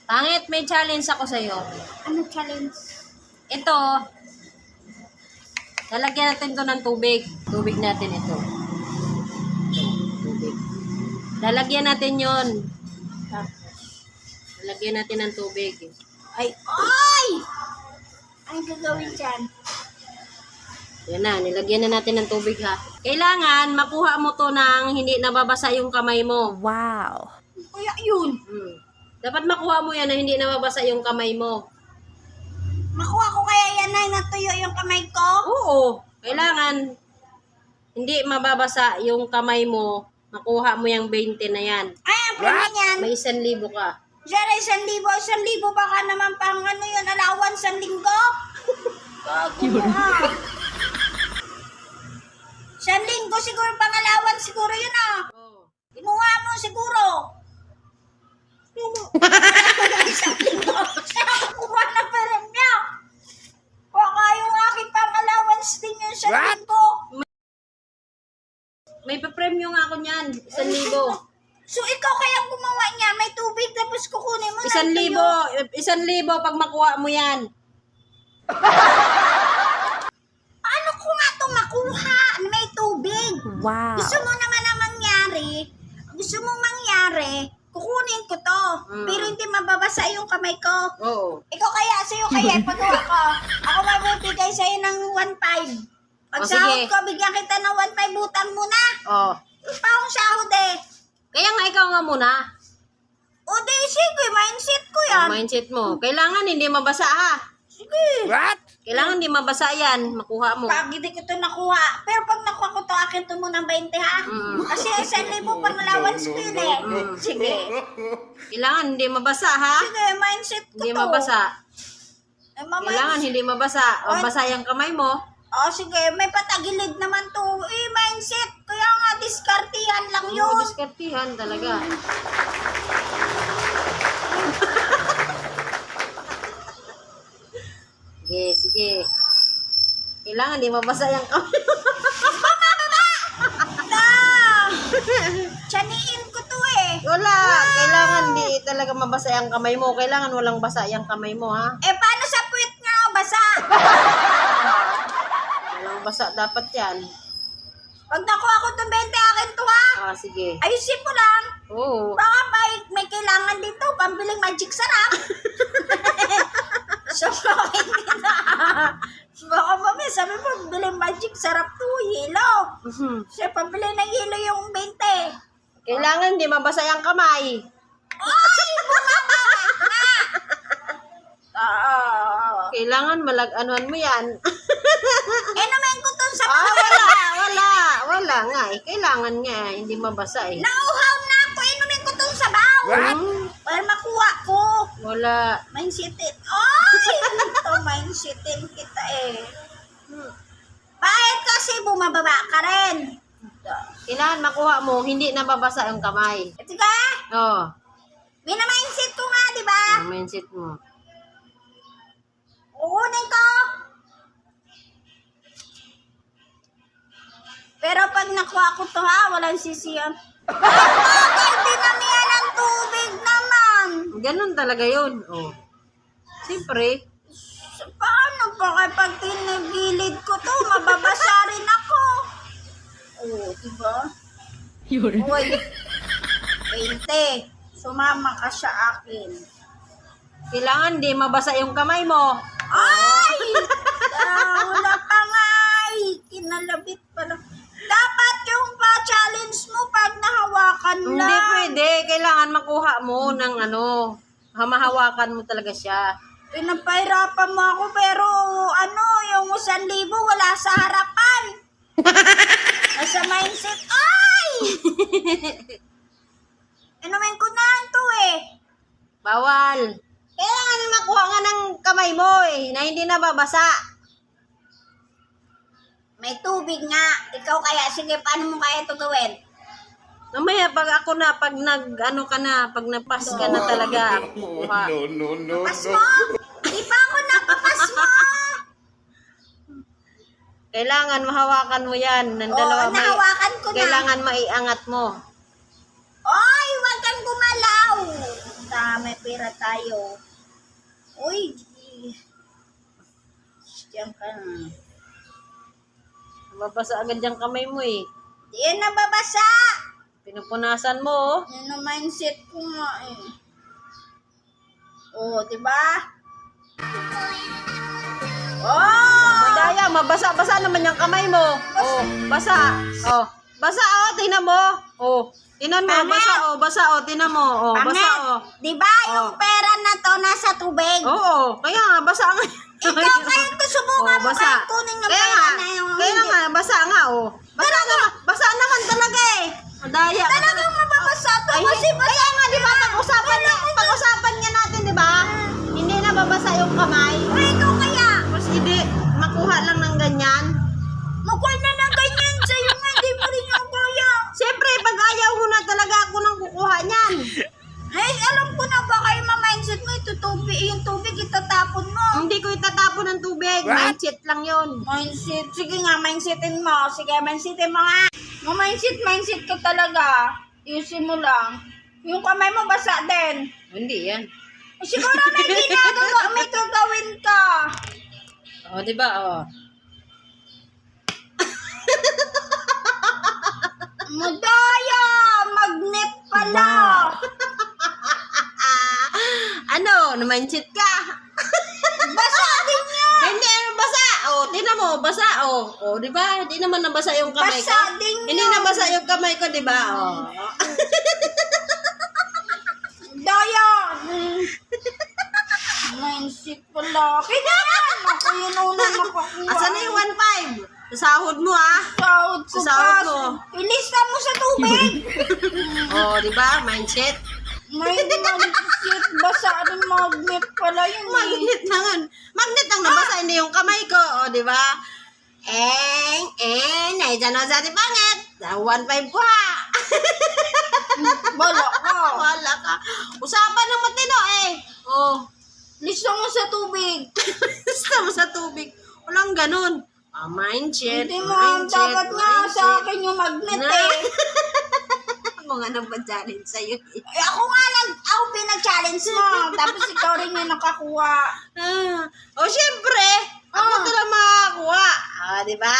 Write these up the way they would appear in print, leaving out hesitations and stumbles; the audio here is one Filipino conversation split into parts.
Pangit, may challenge ako sa'yo. Ano challenge? Ito, lalagyan natin to ng tubig. Tubig natin ito. Tubig. Lalagyan natin yon. Lalagyan natin ng tubig. Ay! Ay! Anong gagawin dyan? Yan na, nilagyan na natin ng tubig ha. Kailangan makuha mo to ng hindi nababasa yung kamay mo. Wow. Kaya yun. Dapat makuha mo yan na hindi nababasa yung kamay mo. Makuha ko kaya yan na natuyo yung kamay ko? Oo, kailangan hindi mababasa yung kamay mo. Makuha mo yung 20 na yan. Ay, ang premium yan. May 1,000 ka. Diyan, 1,000. 1,000 baka naman pang ano yun, allowance sa linggo. Gago na. 1,000 siguro pang allowance siguro yun ah. Oh. Kinuha mo siguro. Isang linggo. Saan ako kuha ng premium? Baka yung aking pang allowance din yung 1,000. May pa-premium nga ako niyan. 1,000. So ikaw kaya gumawa niya, may tubig tapos kukunin mo 1,000. 1,000 pag makuha mo yan. Paano ko nga ito makuha? May tubig. Wow. Gusto mo naman na mangyari, kukunin ko to. Pero hindi mababasa yung kamay ko. Oo. Ikaw kaya, sa'yo kaya, pagawa ko. Ako mabibigay sa'yo ng 1,500. Pag O, sahod sige. ko, bigyan kita ng 1,500, utang mo na. Oh. Pa akong sahod eh. Kaya nga ikaw nga muna. O di, sige, mindset ko yan. Mindset mo. Kailangan hindi mabasa ha. Sige. Kailangan hindi mabasa yan. Makuha mo. Pag hindi ko ito nakuha. Pero pag nakuha ko to, akin to muna 20 ha. Kasi 1,000 pang allowance ko yun eh. Sige. Kailangan hindi mabasa ha. Sige, mindset ko Hindi to. mabasa. Eh, Kailangan hindi mabasa. Mabasa yung kamay mo. Oh, sige, may patagilid naman to. Eh, mindset. Kaya nga, diskartihan lang yun. Oo, diskartihan talaga. Sige, sige. Kailangan di mabasa yung kamay mo. Tsaniin ko to eh. Wala. Kailangan di talaga mabasa yung kamay mo. Kailangan walang basa yung kamay mo, ha? Eh, paano sa puwit nga o basa? Walang basa dapat yan. Pag nakuha ko itong 20, akin to ha. Ah, sige. Ayusin mo lang. Oo. Baka may kailangan dito, pambiling magic sarap. So, hindi na. Baka mamaya sabi mo, biling magic sarap to, yelo. Siya, pambili ng yelo yung 20. Kailangan di mabasa yung kamay. Ay! Kailangan malag-anuhan mo yan. Eh, naman ko to sa Wala nga eh. Kailangan nga, hindi mabasa eh. nauhaw na ako. Eh, naman ko tong sabaw. Para makuha ko. Wala. Mindsetin. Ay! Ito, mindsetin kita eh. Bakit kasi bumababa ka rin? Kailangan makuha mo, hindi nababasa yung kamay. Ito ka? Oo. Minamindset ko nga, di ba? Ang mindset mo. Kukunin ko. Pero pag nakuha ko to ha, walang sisiyan. Bakit dinamihan ng tubig naman? Ganun talaga yun. Oh. Siyempre. Paano ba kapag tinagilid ko to, mababasa rin ako? Oo, diba? Yun. Uy, 20. Sumama ka sa akin. Kailangan di mabasa yung kamay mo. Ay! Wala pa nga ay. Kinalabit pa lang. Dapat yung pa-challenge mo pag nahawakan lang. Hindi pwede. Kailangan makuha mo ng ano. Hamahawakan mo talaga siya. Pinapahirapan mo ako pero ano, yung 1,000 wala sa harapan. Nasa mindset. Ay! Inumin ko na ito eh. Bawal. Kailangan makuha nga ng kamay mo eh, na hindi nababasa. May tubig nga. Ikaw kaya, sige, paano mo kaya ito gawin? Mamaya pag ako na, pag nag-ano ka na, pag napas ka na talaga, kukuha. Pas mo? Di pa ako napapas mo. Kailangan mahawakan mo yan. Ng dalawa, nahawakan ko na. Kailangan maiangat mo. Oy, wag kang gumalaw. may pera tayo. Uy, diyan ka na. Mabasa agad yung kamay mo eh. Di yan nababasa. Pinupunasan mo oh. Yan ang mindset ko nga eh. Oh, diba? Oh! Madaya, mabasa-basa naman yung kamay mo. Oh, basa. Oh, basa oh, tingnan mo. Oh, tingnan mo, Pangit. basa oh, basa oh, tingnan mo. Oh, basa Pangit. oh. Diba yung Oh. pera na to nasa tubig? Oo, kaya nga, basa nga. Ikaw kaya subukan mo basa. kaya kunin yung Kaya pera nga, na yung kaya hindi. nga, basa nga oh. Basa naman talaga eh. Madaya. Talagang mababasa to Ay, kasi kaya nga, di ba, pag-usapan nga natin, di ba? Hindi na babasa yung kamay. Ay, ikaw kaya. Mas hindi, makuha lang ng ganyan. Makuha na ng ganyan sa'yo nga, hindi mo rin yung kaya. Siyempre, pag ayaw mo na talaga ako nang kukuha niyan. Ay, alam ko na baka yung mindset mo, yung tubig itatapon mo. Hindi ko itatapon ng tubig. Mindset lang yon. Mindset, sige nga, mindsetin mo. Sige, mindsetin mo nga. Mindset ka talaga. Iusin mo lang. Yung kamay mo basa din. Hindi yan. Siguro may ginagawa, may gagawin ka. O, di ba? O. Madaya! Magnet pala! Ano? Na-mindset ka? Basa din yan! Hindi, ano basa? O, tinan mo, basa. O, di ba? Hindi naman nabasa yung kamay ko. Basa din Hindi yan. nabasa yung kamay ko, di ba? O. Daya! Mindset pala. Kailangan! Ako yun una napakuha. Asan na yung 1.5? Sahod mo, ah. Sahod ko Sahod pa. mo. Ilista mo sa tubig. O, di ba? Mindset. May mindset. Basa din magnet pala yun eh. Magnet naman. Magnet ang nabasa, hindi yung kamay ko. O, di ba? Naidyan na sa ating pangit. 1.5 ko, ha. Bala ka. Wala ka. Usapan ng matino, eh. O, Lista mo sa tubig. gusto mo sa tubig. Walang ganun. Mindset. Hindi mo ang dapat nga sa akin yung magnet eh. Ako nga nang challenge sa'yo. Eh. Eh, ako pinag-challenge mo. Tapos ikaw rin yung nakakuha. Siyempre. Ako talaga makakuha. Di ba?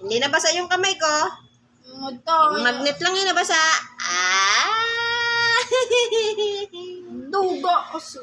Hindi nabasa yung kamay ko. Ito. Yung magnet lang yung nabasa. Duga kasi.